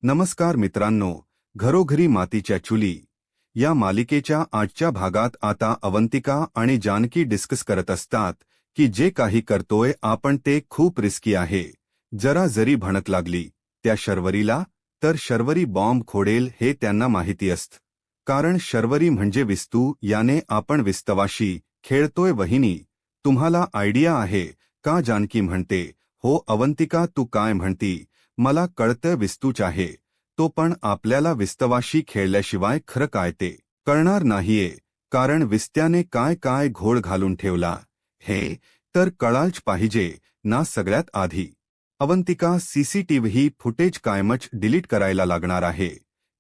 नमस्कार मित्रांनो, घरोघरी मातीच्या चुली या मालिकेच्या आजच्या भागात आता अवंतिका आणि जानकी डिस्कस करत असतात की जे काही करतोय आपण ते खूप रिस्की आहे. जरा जरी भणक लागली त्या शर्वरीला तर शर्वरी बॉम्ब खोडेल हे त्यांना माहिती असतं. कारण शर्वरी म्हणजे विस्तू, याने आपण विस्तवाशी खेळतोय. वहिनी, तुम्हाला आयडिया आहे का? जानकी म्हणते, हो अवंतिका, तू काय म्हणती मला कळतं. विस्तूच आहे तो, पण आपल्याला विस्तवाशी खेळल्याशिवाय खरं काय ते कळणार नाहीये. कारण विस्त्याने काय काय घोळ घालून ठेवला हे तर कळालंच पाहिजे ना. सगळ्यात आधी अवंतिका सीसीटीव्ही फुटेज कायमच डिलीट करायला लागणार आहे.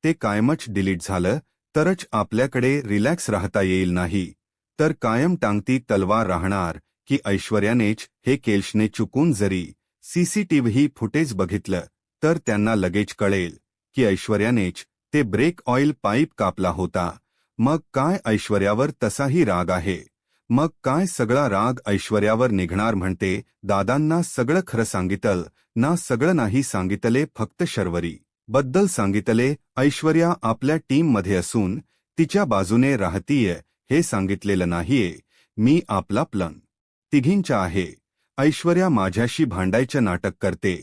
ते कायमच डिलीट झालं तरच आपल्याकडे रिलॅक्स राहता येईल, नाही तर कायम टांगती तलवार राहणार की ऐश्वर्यानेच हे केलशने चुकून जरी सीसीटीव्ही फुटेज बघितलं तर त्यांना लगेच कळेल की ऐश्वर्यानेच ते ब्रेक ऑइल पाईप कापला होता. मग काय ऐश्वर्यावर तसाही राग आहे? मग काय सगळा राग ऐश्वर्यावर निघणार? म्हणते, दादांना सगळं खरं सांगितलं ना? सगळं नाही सांगितले, फक्त शर्वरी बद्दल सांगितले. ऐश्वर्या आपल्या टीममध्ये असून तिच्या बाजूने राहतीये हे सांगितलेलं नाहीये. मी आपला प्लन तिघींचा आहे. ऐश्वर्या माझ्याशी भांडायचं नाटक करते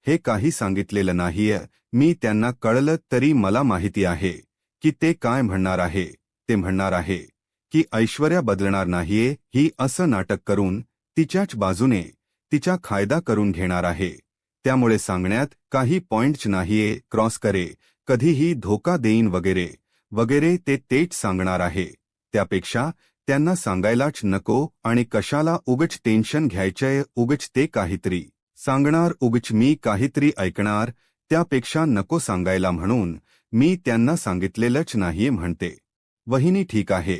हे काही सांगितलेलं नाहीये. मी त्यांना कळलं तरी मला माहिती आहे की ते काय म्हणणार आहे. ते म्हणणार आहे की ऐश्वर्या बदलणार नाहीये, ही असं नाटक करून तिच्याच बाजूने तिचा फायदा करून घेणार आहे. त्यामुळे सांगण्यात काही पॉइंट्स नाहीये. क्रॉस करे, कधीही धोका देईन वगैरे वगैरे ते तेच सांगणार आहे. त्यापेक्षा त्यांना सांगायलाच नको. आणि कशाला उगच टेन्शन घ्यायचंय? उगच ते काहीतरी सांगणार, उगच मी काहीतरी ऐकणार. त्यापेक्षा नको सांगायला, म्हणून मी त्यांना सांगितलेलंच नाहीये. म्हणते, वहिनी ठीक आहे,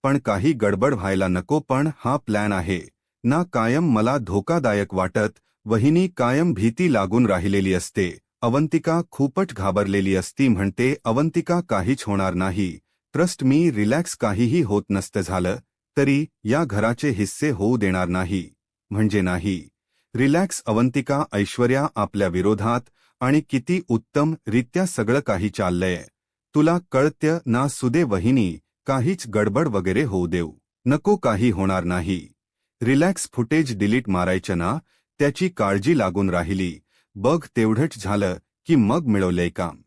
पण काही गडबड व्हायला नको. पण हा प्लॅन आहे ना कायम मला धोकादायक वाटत. वहिनी, कायम भीती लागून राहिलेली असते. अवंतिका खूपच घाबरलेली असती. म्हणते, अवंतिका काहीच होणार नाही, ट्रस्ट मी, रिलॅक्स. काहीही होत नसतं झालं तरी या घराचे हिस्से होऊ देणार नाही. म्हणजे नाही रिलॅक्स अवंतिका. ऐश्वर्या आपल्या विरोधात आणि किती उत्तम रित्या सगळं काही चाललंय तुला कळतं ना? सुदे वहिनी, काहीच गडबड वगैरे होऊ देऊ नको, काही होणार नाही. रिलॅक्स. फुटेज डिलीट मारायचं ना, त्याची काळजी लागून राहिली बघ. तेवढंच झालं की मग मिळवलंय काम.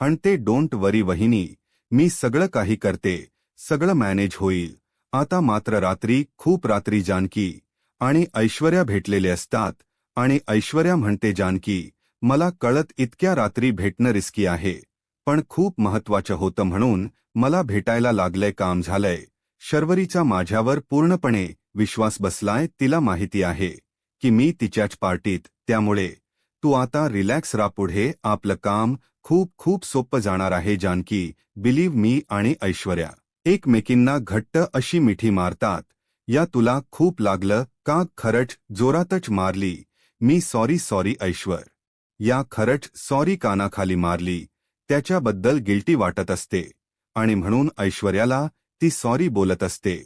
म्हणते, डोंट वरी वहिनी, मी सगळं काही करते, सगळं मॅनेज होईल. आता मात्र रात्री, खूप रात्री जानकी आणि ऐश्वर्या भेटलेले असतात आणि ऐश्वर्या म्हणते, जानकी मला कळत इतक्या रात्री भेटणं रिस्की आहे, पण खूप महत्वाचं होतं म्हणून मला भेटायला लागलंय. काम झालंय. शर्वरीचा माझ्यावर पूर्णपणे विश्वास बसलाय. तिला माहिती आहे की मी तिच्याच पार्टीत. त्यामुळे तू आता रिलॅक्स राहा. पुढे आपलं काम खूप खूप सोपं जाणार आहे. जानकी, बिलीव्ह मी. आणि ऐश्वर्या एकमेकींना घट्ट अशी मिठी मारतात. या तुला खूप लागलं का? खरंच जोरातच मारली मी. सॉरी ऐश्वर. या खरंच सॉरी. कानाखाली मारली. त्याच्याबद्दल गिल्टी वाटत असते आणि म्हणून ऐश्वर्याला ती सॉरी बोलत असते.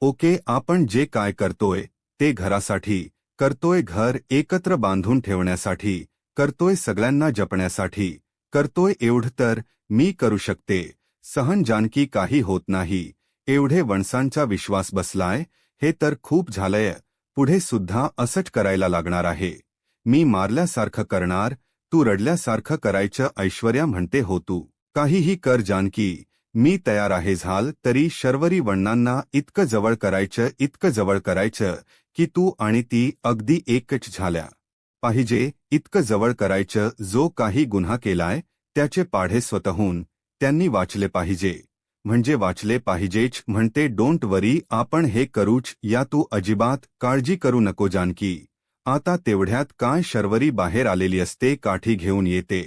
ओके, आपण जे काय करतोय ते घरासाठी करतोय. घर एकत्र बांधून ठेवण्यासाठी करतोय, सगळ्यांना जपण्यासाठी करतोय. एवढं तर मी करू शकते. सहन. जानकी, काही होत नाही. एवढे वणसांचा विश्वास बसलाय हे तर खूप झालंय. पुढे सुद्धा असंच करायला लागणार आहे. मी मारल्यासारखं करणार, तू रडल्यासारखं करायचं. ऐश्वर्या म्हणते, हो तू काहीही कर जानकी, मी तयार आहे. झाल तरी शर्वरी वण्णांना इतकं जवळ करायचं, इतकं जवळ करायचं की तू आणि ती अगदी एकच झाल्या पाहिजे. इतकं जवळ करायचं. जो काही गुन्हा केलाय त्याचे पाढे स्वतःहून त्यांनी वाचले पाहिजे. म्हणजे वाचले पाहिजेच. म्हणते, डोंट वरी, आपण हे करूच. या तू अजिबात काळजी करू नको जानकी. आता तेवढ्यात काय शर्वरी बाहेर आलेली असते. काठी घेऊन येते.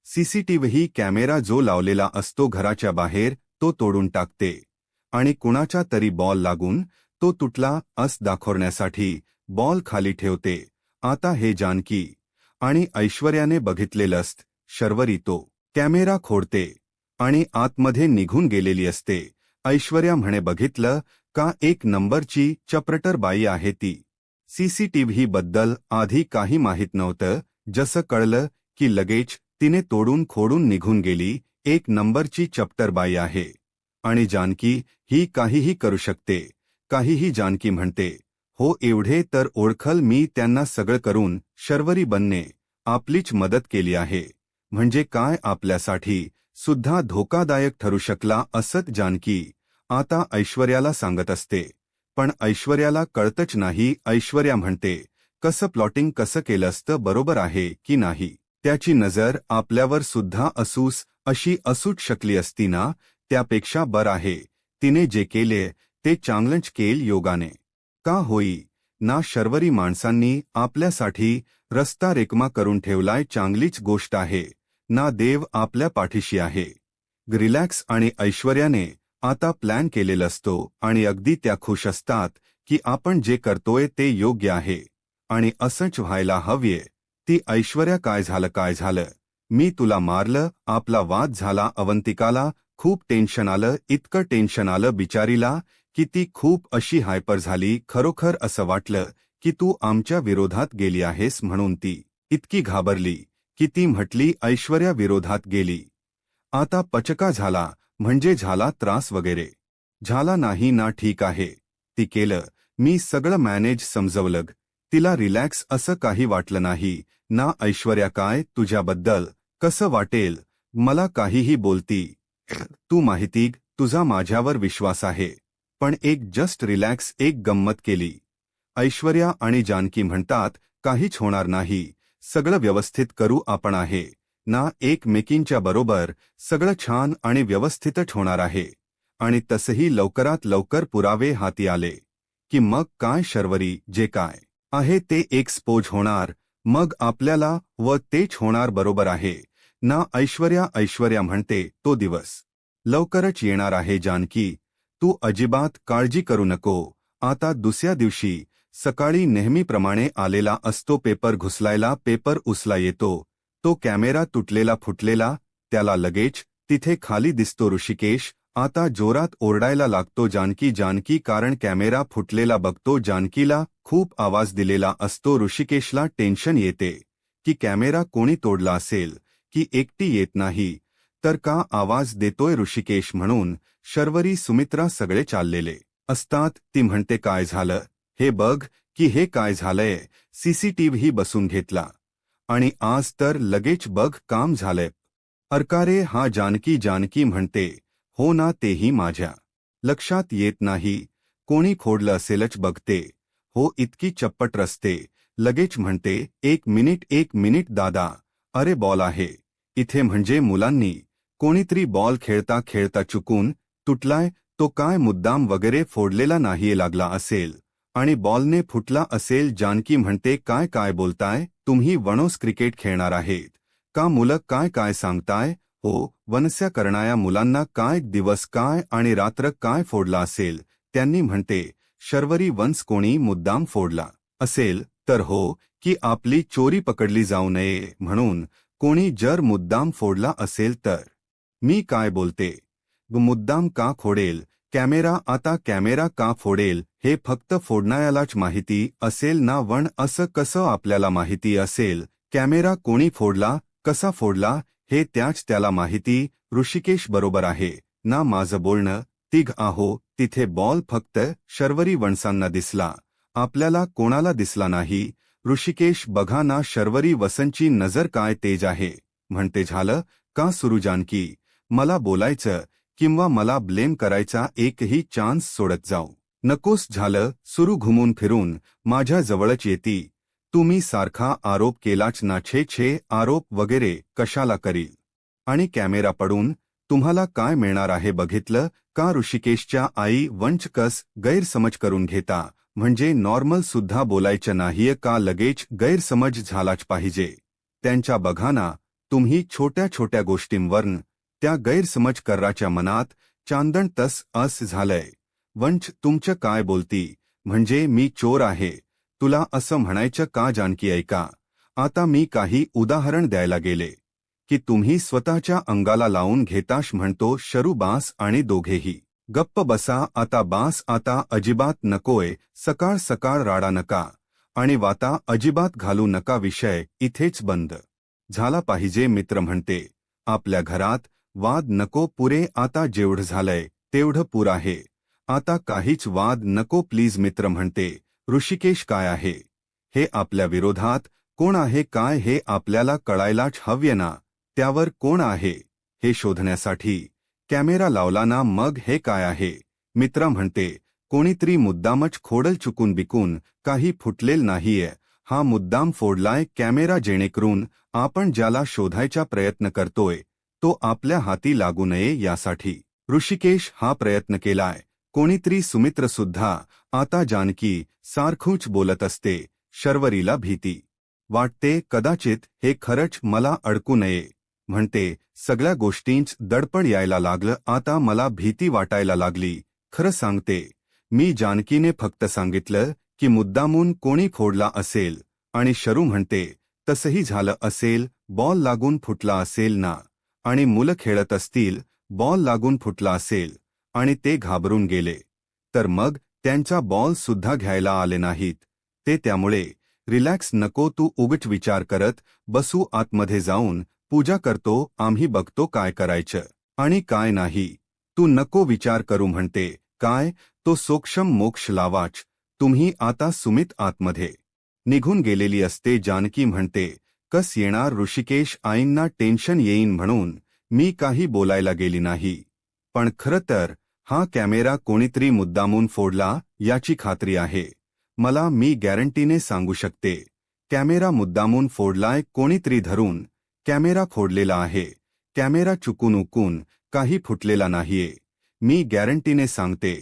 सीसीटीव्ही कॅमेरा जो लावलेला असतो घराच्या बाहेर तो तोडून टाकते आणि कुणाचा तरी बॉल लागून तो तुटला असं दाखवण्यासाठी बॉल खाली ठेवते. आता हे जानकी आणि ऐश्वर्याने बघितलेलं असतं. शर्वरी तो कॅमेरा खोडते आणि आतमध्ये निघून गेलेली असते. ऐश्वर्या म्हणे, बघितलं का, एक नंबरची चप्रटर बाई आहे ती. सीसीटीव्ही बद्दल आधी काही माहीत नव्हतं. जसं कळलं की लगेच तिने तोडून खोडून निघून गेली. एक नंबरची चप्टर बाई आहे. आणि जानकी ही काहीही करू शकते, काहीही जानकी म्हणते. हो, एवढे तर ओळखल मी त्यांना सगळं करून शर्वरी बनणे आपलीच मदत केली आहे. म्हणजे काय आपल्यासाठी सुद्धा धोकादायक ठरू शकला असत जानकी आता ऐश्वर्याला सांगत असते. पण ऐश्वर्याला कळतच नाही. ऐश्वर्या म्हणते, कसं प्लॉटिंग कसं केलं असतं, बरोबर आहे की नाही. त्याची नजर आपल्यावर सुद्धा अशी असूच शकली असती ना. त्यापेक्षा बरं आहे तिने जे केले ते चांगलंच केल योगाने. का होई ना शर्वरी माणसांनी आपल्यासाठी रस्ता रेकमा करून ठेवलाय. चांगलीच गोष्ट आहे ना. देव आपल्या पाठीशी आहे. रिलॅक्स. आणि ऐश्वर्याने आता प्लॅन केलेला असतो आणि अगदी त्या खुश असतात की आपण जे करतोय ते योग्य आहे आणि असंच व्हायला हवे. ती ऐश्वर्या काय झालं, मी तुला मारलं. आपला वाद झाला. अवंतिकाला खूप टेन्शन आलं. इतकं टेन्शन आलं बिचारीला की ती खूप अशी हायपर झाली. खरोखर असं वाटलं की तू आमच्या विरोधात गेली आहेस म्हणून. ती इतकी घाबरली की ती म्हटली ऐश्वर्या विरोधात गेली. आता पचका झाला म्हणजे झाला त्रास वगैरे झाला नाही ना. ठीक आहे, ती केलं. मी सगळं मॅनेज समजवलं. तिला रिलॅक्स असं काही वाटलं नाही ना. ऐश्वर्या काय तुझ्याबद्दल कसं वाटेल मला काहीही बोलती. तू माहिती तुझा माझ्यावर विश्वास आहे. पण एक जस्ट रिलॅक्स. एक गंमत केली. ऐश्वर्या आणि जानकी म्हणतात काहीच होणार नाही. सगळं व्यवस्थित करू आपण आहे ना. एकमेकींच्या बरोबर सगळं छान आणि व्यवस्थितच होणार आहे. आणि तसंही लवकरात लवकर पुरावे हाती आले की मग काय शर्वरी जे काय आहे ते एक्सपोज होणार. मग आपल्याला व तेच होणार, बरोबर आहे ना. ऐश्वर्या म्हणते तो दिवस लवकरच येणार आहे जानकी. तू अजिबात काळजी करू नको. आता दुसऱ्या दिवशी सकाळी नेहमीप्रमाणे आलेला असतो पेपर घुसलायला. पेपर उचला येतो. तो कॅमेरा तुटलेला फुटलेला. त्याला लगेच तिथे खाली दिसतो ऋषिकेश. आता जोरात ओरडायला लागतो जानकी कारण कॅमेरा फुटलेला बघतो. जानकीला खूप आवाज दिलेला असतो. ऋषिकेशला टेन्शन येते की कॅमेरा कोणी तोडला असेल की एकटी येत नाही तर का आवाज देतोय ऋषिकेश म्हणून. शर्वरी सुमित्रा सगळे चाललेले असतात. ती म्हणते काय झालं हे बघ की हे काय झालंय. सीसीटीव्ही बसून घेतला आणि आज तर लगेच बघ काम झालंय. अरकारे हा. जानकी म्हणते हो ना, तेही माझ्या लक्षात येत नाही. कोणी फोडलं असेलच बघते. हो, इतकी चप्पट रस्ते. लगेच म्हणते एक मिनिट दादा. अरे बॉल आहे इथे. म्हणजे मुलांनी कोणीतरी बॉल खेळता खेळता चुकून तुटलाय. तो काय मुद्दाम वगैरे फोडलेला नाहीये, लागला असेल आणि बॉलने फुटला असेल. जानकी म्हणते काय बोलताय तुम्ही. वणोस क्रिकेट खेळणार आहेत का मुलं. काय सांगताय हो. वनस्या करणाऱ्या मुलांना काय दिवस काय आणि रात्र काय फोडला असेल. त्यांनी म्हणते शर्वरी वन्स कोणी मुद्दाम फोडला असेल तर हो की आपली चोरी पकडली जाऊ नये म्हणून. कोणी जर मुद्दाम फोडला असेल तर. मी काय बोलते मुद्दाम का फोडेल कॅमेरा. आता कॅमेरा का फोडेल हे फक्त फोडणाऱ्यालाच माहिती असेल ना. वण असं कसं आपल्याला माहिती असेल कॅमेरा कोणी फोडला कसा फोडला हे त्याला माहिती. ऋषिकेश बरोबर आहे ना माझं बोलणं. तिघ आहो तिथे. बॉल फक्त शर्वरी वणसांना दिसला, आपल्याला कोणाला दिसला नाही. ऋषिकेश बघा ना शर्वरी वसंतची नजर काय तेज आहे. म्हणते झालं का सुरू जानकी. मला बोलायचं किंवा मला ब्लेम करायचा एकही चान्स सोडत जाऊ नकोस. झालं सुरू. घुमून फिरून माझ्या जवळच येती. तुम्ही सारखा आरोप केलाच ना. छे आरोप वगैरे कशाला करील. आणि कॅमेरा पडून तुम्हाला काय मिळणार आहे बघितलं का. ऋषिकेशच्या आई वंचकस गैरसमज करून घेता. म्हणजे नॉर्मल सुद्धा बोलायचं नाहीये का. लगेच गैरसमज झालाच पाहिजे त्यांच्या. बघा ना तुम्ही छोट्या छोट्या गोष्टींवरून त्या गैरसमज कराच्या मनात चांदण तस झालंय. वंच तुमचं काय बोलती म्हणजे मी चोर आहे तुला असं म्हणायचं का. जानकी ऐका आता मी काही उदाहरण द्यायला गेले की तुम्ही स्वतःच्या अंगाला लावून घेताश म्हणतो शरू. बास आणि दोघेही गप्प बसा आता. बास आता अजिबात नकोय. सकाळ सकाळ राडा नका आणि वाता अजिबात घालू नका. विषय इथेच बंद. झाला पाहिजे. मित्र म्हणते, आपल्या घरात वाद नको पुरे, आता जेवढं झालंय तेवढं पुर आहे, आता काहीच वाद नको प्लीज. मित्र म्हणते, ऋषिकेश काय आहे हे, आपल्या विरोधात कोण आहे काय हे आपल्याला कळायलाच हवं ना. त्यावर कोण आहे हे शोधण्यासाठी कॅमेरा लावला ना, मग हे काय आहे. मित्र म्हणते, कोणीतरी मुद्दामच खोडल चुकून बिकून काही फुटलेल नाहीये, हा मुद्दाम फोडलाय कॅमेरा जेणेकरून आपण ज्याला शोधायचा प्रयत्न करतोय तो आपल्या हाती लागू नये यासाठी ऋषिकेश हा प्रयत्न केलाय. कोणीतरी सुमित्र सुद्धा. आता जानकी सारखूच बोलत असते. शर्वरीला भीती वाटते, कदाचित हे खरंच मला अडकू नये. म्हणते, सगळ्या गोष्टींच दडपण यायला लागलं, आता मला भीती वाटायला लागली. खरं सांगते मी, जानकीने फक्त सांगितलं की मुद्दामून कोणी फोडला असेल, आणि शरू म्हणते, तसंही झालं असेल, बॉल लागून फुटला असेल ना, आणि मुलं खेळत असतील, बॉल लागून फुटला असेल आणि ते घाबरून गेले, तर मग त्यांचा बॉल सुद्धा घ्यायला आले नाहीत ते. त्यामुळे रिलॅक्स नको, तू उगच विचार करत बसू, आतमध्ये जाऊन पूजा करतो, आम्ही बघतो काय करायचं आणि काय नाही. तू नको विचार करू. म्हणते, काय तो सोक्षम मोक्ष लावाच. तुम्ही आता. सुमित आतमध्ये निघून गेलेली असते. जानकी म्हणते, कस येणार ऋषिकेश, आईंना टेन्शन येईन म्हणून मी काही बोलायला गेली नाही, पण खरं तर हा कॅमेरा कोणीतरी मुद्दामून फोडला याची खात्री आहे मला. मी गॅरंटीने सांगू शकते, कॅमेरा मुद्दामून फोडलाय कोणीतरी धरून. कॅमेरा फोडलेला आहे. कॅमेरा चुकून उकून काही फुटलेला नाहीये. मी गॅरंटीने सांगते,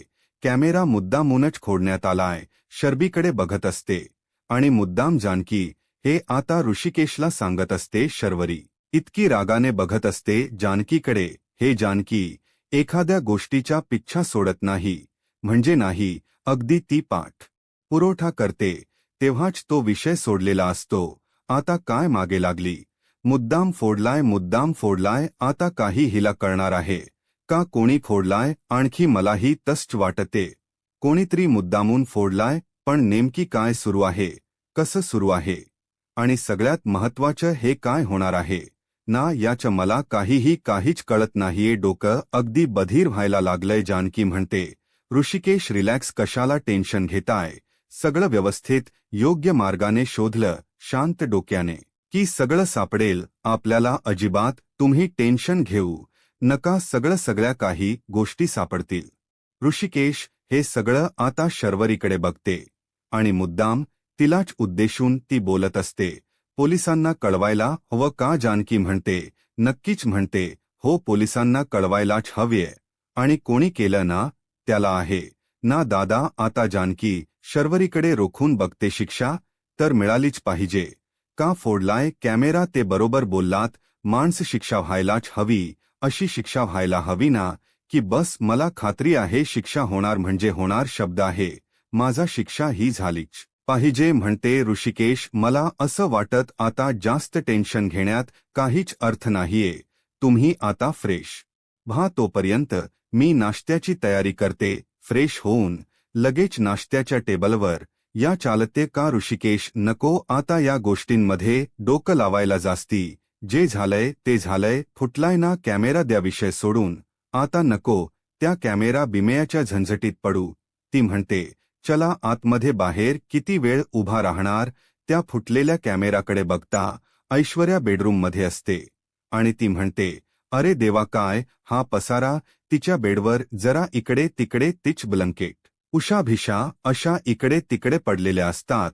कॅमेरा मुद्दामूनच खोडण्यात आलाय. शर्बीकडे बघत असते आणि मुद्दाम जानकी हे आता ऋषिकेशला सांगत असते. शर्वरी इतकी रागाने बघत असते जानकीकडे. हे जानकी एखाद्या गोष्टीचा पिच्छा सोडत नाही, म्हणजे नाही, अगदी ती पाठ पुरवठा करते तेव्हाच तो विषय सोडलेला असतो. आता काय मागे लागली. मुद्दाम फोडलाय, मुद्दाम फोडलाय. आता काही हिला कळणार आहे का कोणी फोडलाय. आणखी मलाही तसंच वाटते, कोणीतरी मुद्दामून फोडलाय, पण नेमकी काय सुरू आहे, कसं सुरू आहे, आणि सगळ्यात महत्त्वाचं हे काय होणार आहे ना, याचं मला काहीच कळत नाहीये. डोकं अगदी बधीर व्हायला लागलंय. जानकी म्हणते, ऋषिकेश रिलॅक्स, कशाला टेन्शन घेताय, सगळं व्यवस्थित योग्य मार्गाने शोधलं शांत डोक्याने की सगळं सापडेल आपल्याला. अजिबात तुम्ही टेन्शन घेऊ नका, सगळ्या काही गोष्टी सापडतील. ऋषिकेश हे सगळं आता शर्वरीकडे बघते आणि मुद्दाम तिलाच उद्देशून ती बोलत असते. पोलिसांना कळवायला हवं का. जानकी म्हणते, नक्कीच. म्हणते, हो, पोलिसांना कळवायलाच हवंय, आणि कोणी केलं ना त्याला आहे ना दादा. आता जानकी शर्वरीकडे रोखून बघते. शिक्षा तर मिळालीच पाहिजे. का फोडलाय कॅमेरा ते बरोबर बोललात, माणस शिक्षा व्हायलाच हवी. अशी शिक्षा व्हायला हवी ना, की बस मला खात्री आहे शिक्षा होणार म्हणजे होणार. शब्द आहे माझा, शिक्षा ही झालीच पाहिजे. म्हणते ऋषिकेश, मला असं वाटत आता जास्त टेन्शन घेण्यात काहीच अर्थ नाहीये. तुम्ही आता फ्रेश व्हा, तोपर्यंत मी नाश्त्याची तयारी करते. फ्रेश होऊन लगेच नाश्त्याच्या टेबलवर या चालते का. ऋषिकेश, नको, आता या गोष्टींमध्ये डोकं लावायला जास्ती. जे झालंय ते झालंय. फुटलाय ना कॅमेरा, द्या विषय सोडून. आता नको त्या कॅमेरा बिमेयाच्या झंझटीत पडू. ती म्हणते, चला आतमध्ये. बाहेर किती वेळ उभा राहणार. त्या फुटलेल्या कॅमेराकडे बघता ऐश्वर्या बेडरूममध्ये असते आणि ती म्हणते, अरे देवा, काय हा पसारा. तिच्या बेडवर जरा इकडे तिकडे तीच ब्लंकेट उषाभिषा अशा इकडे तिकडे पडलेल्या असतात.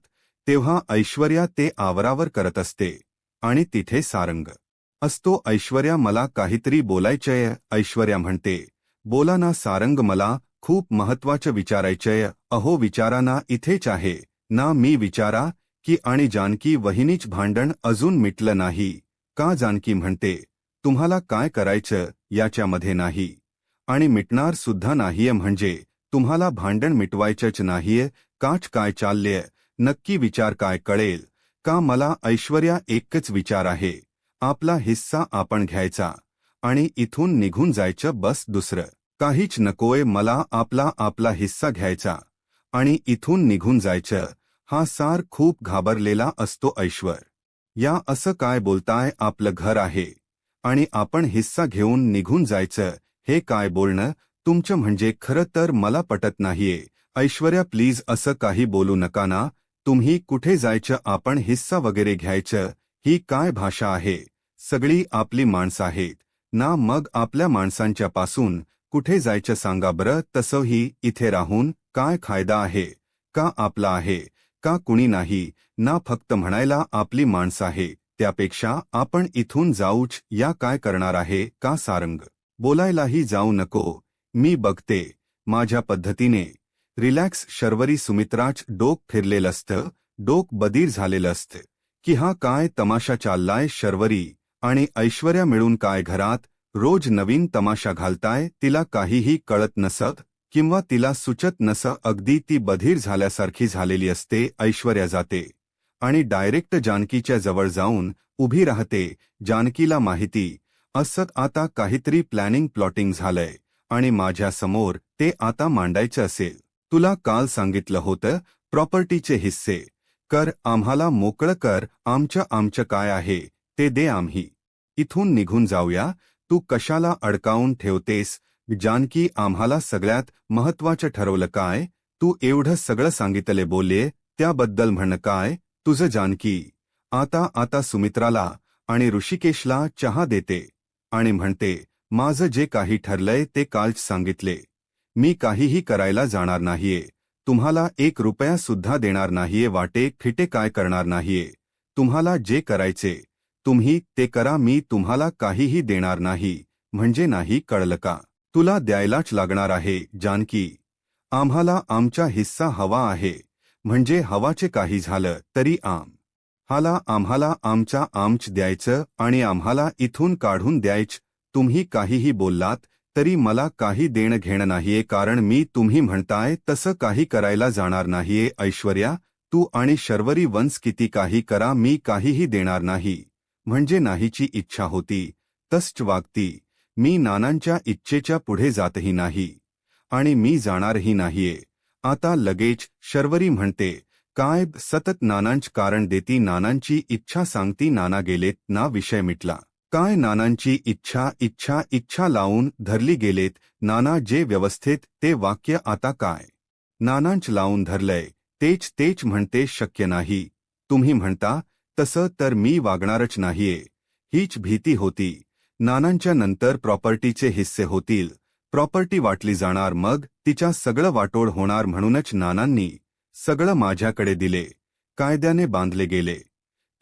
तेव्हा ऐश्वर्या ते आवरावर करत असते आणि तिथे सारंग असतो. ऐश्वर्या, मला काहीतरी बोलायचंय. ऐश्वर्या म्हणते, बोला ना सारंग, मला खूप महत्वाचं विचारायचंय. अहो विचारा ना, इथेच आहे ना. मी विचारा की. आणि जानकी, वहिनीच भांडण अजून मिटलं नाही का. जानकी म्हणते, तुम्हाला काय करायचं याच्यामध्ये नाही आणि मिटणार सुद्धा नाहीये. म्हणजे तुम्हाला भांडण मिटवायचंच नाहीये काच. काय चाललेय नक्की, विचार काय कळेल का मला. ऐश्वर्या, एकच विचार आहे, आपला हिस्सा आपण घ्यायचा आणि इथून निघून जायचं, बस. दुसरं काहीच नकोय मला. आपला हिस्सा घ्यायचा आणि इथून निघून जायचं. हा सार खूप घाबरलेला असतो. ऐश्वर या असं काय बोलताय, आपलं घर आहे आणि आपण हिस्सा घेऊन निघून जायचं, हे काय बोलणं तुमचं, म्हणजे खरं तर मला पटत नाहीये. ऐश्वर्या प्लीज असं काही बोलू नका ना, तुम्ही कुठे जायचं, आपण हिस्सा वगैरे घ्यायचं, ही काय भाषा आहे? सगळी आपली माणसं आहेत ना, मग आपल्या माणसांच्या पासून कुठे जायचं सांगा बरं. तसंही इथे राहून काय फायदा आहे? का आपला आहे का कुणी नाही ना, फक्त म्हणायला आपली माणसं आहे. त्यापेक्षा आपण इथून जाऊच या, काय करणार आहे का सारंग? बोलायलाही जाऊ नको, मी बघते माझ्या पद्धतीने. रिलॅक्स शर्वरी. सुमित्राच डोक फिरलेलं असतं, डोक बधीर झालेलं असतं की हा काय तमाशा चाललाय. शर्वरी आणि ऐश्वर्या मिळून काय घरात रोज नवीन तमाशा घालताय. तिला काहीही कळत नसत किंवा तिला सुचत नसं, अगदी ती बधीर झाल्यासारखी झालेली असते. ऐश्वर्या जाते आणि डायरेक्ट जानकीच्या जवळ जाऊन उभी राहते. जानकीला माहिती असत आता काहीतरी प्लॅटिंग झालंय आणि माझ्या समोर ते आता मांडायचं असेल. तुला काल सांगितलं होतं, प्रॉपर्टीचे हिस्से कर, आम्हाला मोकळं कर, आमचं काय आहे ते दे, आम्ही इथून निघून जाऊया. तू कशाला अडकावून ठेवतेस जानकी? आम्हाला सगळ्यात महत्वाचं ठरवलं काय? तू एवढं सगळं सांगितले बोलले त्याबद्दल म्हणणं काय तुझं? जानकी आता सुमित्राला आणि ऋषिकेशला चहा देते आणि म्हणते, माझं जे काही ठरलंय ते कालच सांगितले, मी काहीही करायला जाणार नाहीये, तुम्हाला 1 रुपया सुद्धा देणार नाहीये, वाटे फिटे काय करणार नाहीये. तुम्हाला जे करायचे तुम्ही ते करा, मी तुम्हाला काहीही देणार नाही. म्हणजे नाही, कळलं का? तुला द्यायलाच लागणार आहे जानकी. आम्हाला आमचा हिस्सा हवा आहे, म्हणजे हवाचे काही झालं तरी आम्हाला आमच द्यायचं आणि आम्हाला इथून काढून द्यायचं. तुम्ही काहीही बोललात तरी मला काही देणं घेणं नाहीये, कारण मी तुम्ही म्हणताय तसं काही करायला जाणार नाहीये. ऐश्वर्या, तू आणि शर्वरी वंश किती काही करा, मी काहीही देणार नाही. म्हणजे नाहीची इच्छा होती तसंच वागती. मी नानांच्या इच्छेच्या पुढे जातही नाही आणि मी जाणारही नाहीये आता लगेच. शर्वरी म्हणते, काय सतत नानांच कारण देती, नानांची इच्छा सांगती, नाना गेलेत ना, विषय मिटला. काय नानांची इच्छा लावून धरली गेलेत, नाना जे व्यवस्थेत ते वाक्य आता काय नानांच लावून धरलंय तेच म्हणते. शक्य नाही, तुम्ही म्हणता तसं तर मी वागणारच नाहीये. हीच भीती होती. नानांच्या नंतर प्रॉपर्टीचे हिस्से होतील, प्रॉपर्टी वाटली जाणार, मग तिच्या सगळं वाटोळ होणार. म्हणूनच नानांनी सगळं माझ्याकडे दिले, कायद्याने बांधले गेले.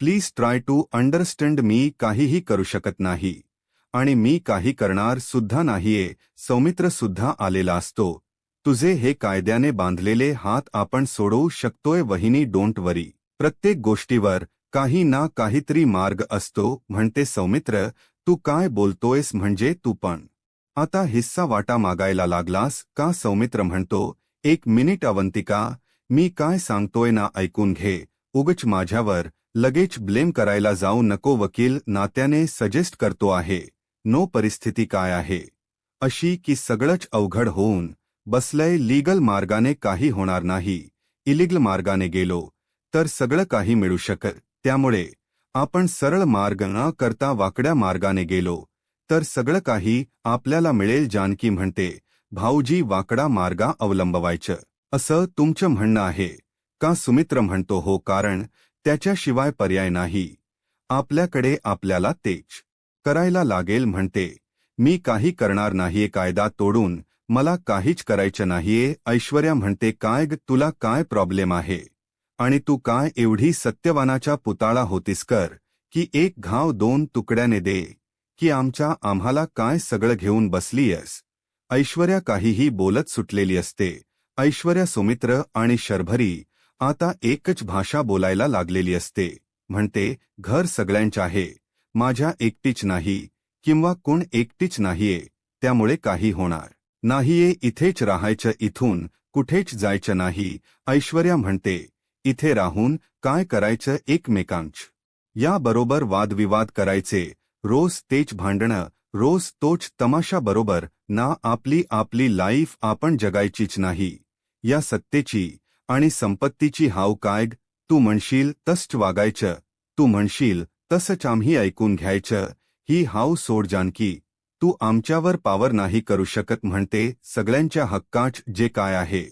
प्लीज ट्राय टू अंडरस्टँड, मी काहीही करू शकत नाही आणि मी काही करणार सुद्धा नाहीये. सौमित्र सुद्धा आलेला असतो. तुझे हे कायद्याने बांधलेले हात आपण सोडवू शकतोय वहिनी, डोंट वरी. प्रत्येक गोष्टीवर काही ना काहीतरी मार्ग असतो, म्हणते सौमित्र. तू काय बोलतोयस, म्हणजे तू पण आता हिस्सा वाटा मागायला लागलास का? सौमित्र म्हणतो, 1 मिनिट अवंतिका, मी काय सांगतोय ना, ऐकून घे. उगच माझ्यावर लगेच ब्लेम करायला जाऊ नको. वकील नात्याने सजेस्ट करतो आहे. नो, परिस्थिती काय आहे अशी की सगळंच अवघड होऊन बसलंय. लीगल मार्गाने काही होणार नाही, इलिगल मार्गाने गेलो तर सगळं काही मिळू शकत. त्यामुळे आपण सरळ मार्ग न करता वाकड्या मार्गाने गेलो तर सगळं काही आपल्याला मिळेल. जानकी म्हणते, भाऊजी वाकडा मार्गा अवलंबवायचं असं तुमचं म्हणणं आहे का? सुमित्र म्हणतो, हो, कारण त्याच्याशिवाय पर्याय नाही आपल्याकडे, आपल्याला तेच करायला लागेल. म्हणते, मी काही करणार नाहीये, कायदा तोडून मला काहीच करायचं नाहीये. ऐश्वर्या म्हणते, काय तुला काय प्रॉब्लेम आहे आणि तू काय एवढी सत्यवानाचा पुतळा होतीस कर की 1 घाव 2 तुकड्याने दे की आम्हाला काय सगळं घेऊन बसलीयस? ऐश्वर्या काहीही बोलत सुटलेली असते. ऐश्वर्या, सुमित्र आणि शर्वरी आता एकच भाषा बोलायला लागलेली असते. म्हणते, घर सगळ्यांचं आहे, माझ्या एकटीच नाही किंवा कोण एकटीच नाहीये, त्यामुळे काही होणार नाहीये. इथेच राहायचं, इथून कुठेच जायचं नाही. ऐश्वर्या म्हणते, इथे राहून काय करायचं? एकमेकांच या बरोबर वादविवाद करायचे, रोज तेच भांडणं, रोज तोच तमाशा, बरोबर ना? आपली लाईफ आपण जगायचीच नाही. या सत्तेची आणि संपत्तीची हाव काय? तू म्हणशील तसंच वागायचं, तू म्हणशील तसंच आम्ही ऐकून घ्यायचं, ही हाव सोड जानकी, तू आमच्यावर पावर नाही करू शकत म्हणते, सगळ्यांच्या हक्काच जे काय आहे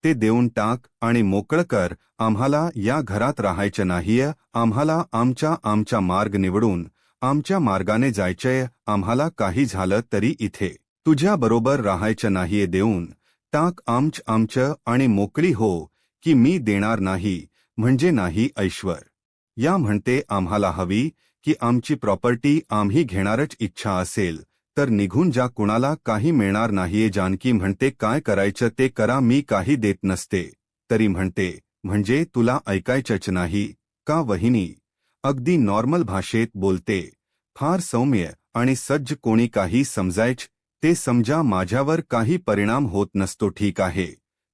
ते देऊन टाक आणि मोकळं कर, आम्हाला या घरात राहायचं नाहीये, आम्हाला आमचा मार्ग निवडून आमच्या मार्गाने जायचंय, आम्हाला काही झालं तरी इथे तुझ्या बरोबर राहायचं नाहीये, देऊन टाक आमचं आणि मोकळी हो, की मी देणार नाही म्हणजे नाही ऐश्वर या म्हणते, आम्हाला हवी की आमची प्रॉपर्टी आम्ही घेणारच, इच्छा असेल तर निघून जा, कुणाला काही मिळणार नाहीये. जानकी म्हणते, काय करायचं ते करा, मी काही देत नसते तरी म्हणते, म्हणजे तुला ऐकायचंच नाही का वहिनी? अगदी नॉर्मल भाषेत बोलते, फार सौम्य आणि सज्ज, कोणी काही समजायच ते समजा, माझ्यावर काही परिणाम होत नसतो, ठीक आहे.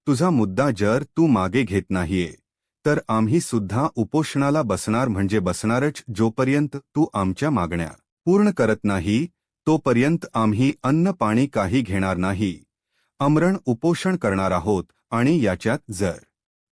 तुझा मुद्दा जर तू मागे घेत नाहीये तर आम्ही सुद्धा उपोषणाला बसणार, म्हणजे बसणारच, जोपर्यंत तू आमच्या मागण्या पूर्ण करत नाही तोपर्यंत आम्ही अन्न पाणी काही घेणार नाही, आमरण उपोषण करणार आहोत. आणि याच्यात जर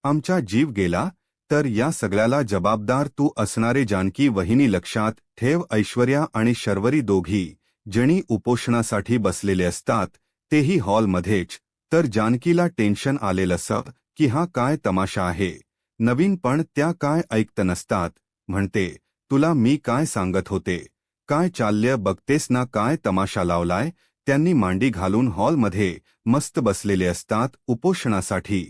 आमचा जीव गेला तर या सगळ्याला जबाबदार तू असणारे. जानकी वहिनी लक्षात ठेव, ऐश्वर्या आणि शर्वरी दोघी जणी उपोषणासाठी बसलेले असतात, तेही हॉलमध्येच. तर जानकीला टेन्शन आलेलं असं की हा काय तमाशा आहे नवीन, पण त्या काय ऐकत नसतात. म्हणते, तुला मी काय सांगत होते, काय चाललं बघतेस ना, काय तमाशा लावलाय. त्यांनी मांडी घालून हॉलमध्ये मस्त बसलेले असतात उपोषणासाठी,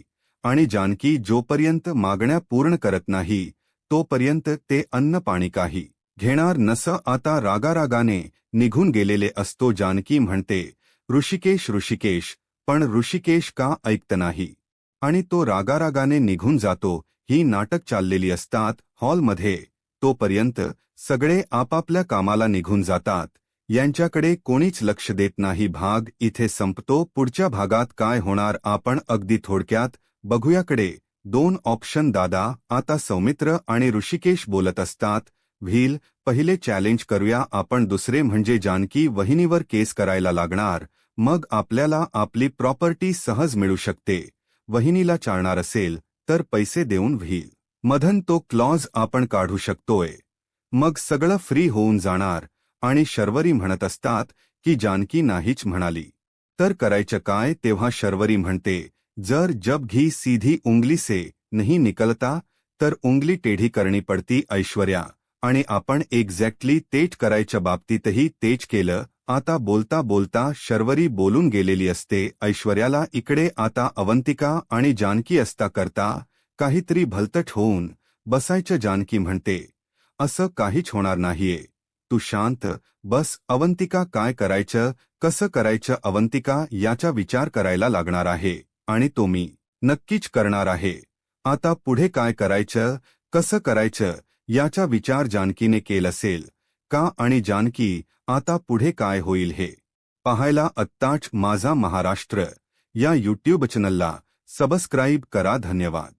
आणि जानकी जोपर्यंत मागण्या पूर्ण करत नाही तोपर्यंत ते अन्न पाणी काही घेणार नसं. आता रागारागाने निघून गेलेले असतो. जानकी म्हणते, ऋषिकेश, पण ऋषिकेश का ऐकत नाही आणि तो रागारागाने निघून जातो. ही नाटक चाललेली असतात हॉलमध्ये. तोपर्यंत सगळे आपापल्या कामाला निघून जातात, यांच्याकडे कोणीच लक्ष देत नाही. भाग इथे संपतो. पुढच्या भागात काय होणार आपण अगदी थोडक्यात बघूयाकडे. 2 ऑप्शन दादा. आता सौमित्र आणि ऋषिकेश बोलत असतात, व्हील पहिले चॅलेंज करूया आपण, दुसरे म्हणजे जानकी वहिनीवर केस करायला लागणार, मग आपल्याला आपली प्रॉपर्टी सहज मिळू शकते. वहिनीला चालणार असेल तर पैसे देऊन व्हील मधन तो क्लॉज आपण काढू शकतोय, मग सगळं फ्री होऊन जाणार. आणि शर्वरी म्हणत असतात की जानकी नाहीच म्हणाली तर करायचं काय. तेव्हा शर्वरी म्हणते, जर जब घी सीधी उंगली से नहीं निकलता तर उंगली टेढ़ी करनी पडती ऐश्वर्या. आणि आपण एक्झॅक्टली तेच करायच्या बाबतीतही तेच केलं. आता बोलता बोलता शर्वरी बोलून गेलेली असते ऐश्वर्याला. इकडे आता अवंतिका आणि जानकी असता करता काहीतरी भलतट होऊन बसायचं. जानकी म्हणते, असं काहीच होणार नाहीये, तू शांत बस. अवंतिका काय करायचं कसं करायचं अवंतिका याचा विचार करायला लागणार आहे, आणि तो मी नक्कीच करणार आहे. आता पुढे काय करायचं कसं करायचं याचा विचार जानकीने केला असेल का, आणि जानकी आता पुढे काय होईल हे पाहायला आत्ताच माझा महाराष्ट्र या यूट्यूब चॅनलला सबस्क्राईब करा. धन्यवाद.